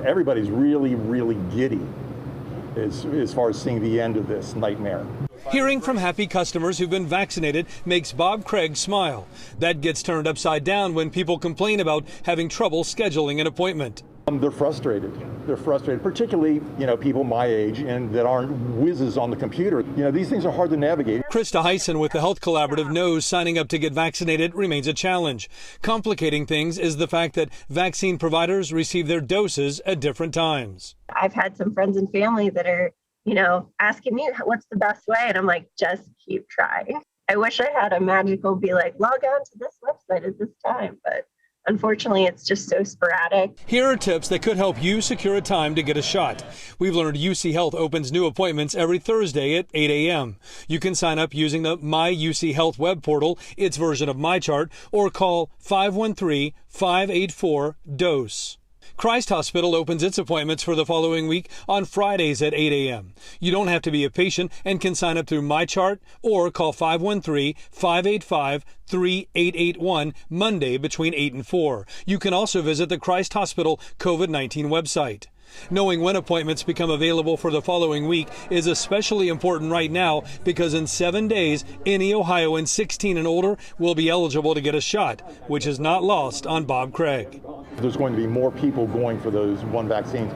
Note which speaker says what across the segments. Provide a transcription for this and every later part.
Speaker 1: everybody's really, really giddy as far as seeing the end of this nightmare.
Speaker 2: Hearing from happy customers who've been vaccinated makes Bob Craig smile. That gets turned upside down when people complain about having trouble scheduling an appointment.
Speaker 1: They're frustrated. They're frustrated, particularly, people my age and that aren't whizzes on the computer. These things are hard to navigate.
Speaker 2: Krista Heisen with the Health Collaborative knows signing up to get vaccinated remains a challenge. Complicating things is the fact that vaccine providers receive their doses at different times.
Speaker 3: I've had some friends and family that are, asking me what's the best way. And I'm like, just keep trying. I wish I had a magical be like, log on to this website at this time, but unfortunately, it's just so sporadic.
Speaker 2: Here are tips that could help you secure a time to get a shot. We've learned UC Health opens new appointments every Thursday at 8 a.m. You can sign up using the My UC Health web portal, its version of MyChart, or call 513-584-DOSE. Christ Hospital opens its appointments for the following week on Fridays at 8 a.m. You don't have to be a patient and can sign up through MyChart or call 513-585-3881 Monday between 8 and 4. You can also visit the Christ Hospital COVID-19 website. Knowing when appointments become available for the following week is especially important right now because in 7 days, any Ohioan 16 and older will be eligible to get a shot, which is not lost on Bob Craig.
Speaker 1: There's going to be more people going for those one vaccines.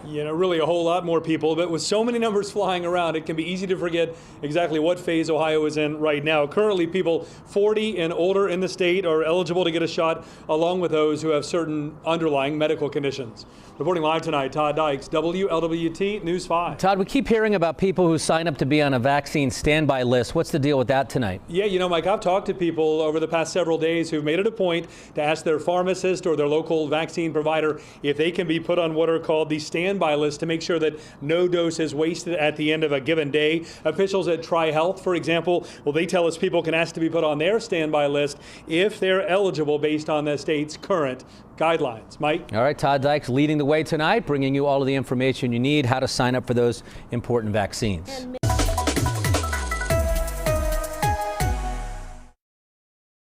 Speaker 2: Really a whole lot more people, but with so many numbers flying around, it can be easy to forget exactly what phase Ohio is in right now. Currently, people 40 and older in the state are eligible to get a shot, along with those who have certain underlying medical conditions. Reporting live tonight, Todd Dykes, WLWT News 5.
Speaker 4: Todd, we keep hearing about people who sign up to be on a vaccine standby list. What's the deal with that tonight?
Speaker 2: Yeah, Mike, I've talked to people over the past several days who've made it a point to ask their pharmacist or their local vaccine provider if they can be put on what are called the standby list to make sure that no dose is wasted at the end of a given day. Officials at TriHealth, for example, they tell us people can ask to be put on their standby list if they're eligible based on the state's current guidelines. Mike?
Speaker 4: All right, Todd Dykes leading the way tonight, bringing you all of the information you need, how to sign up for those important vaccines.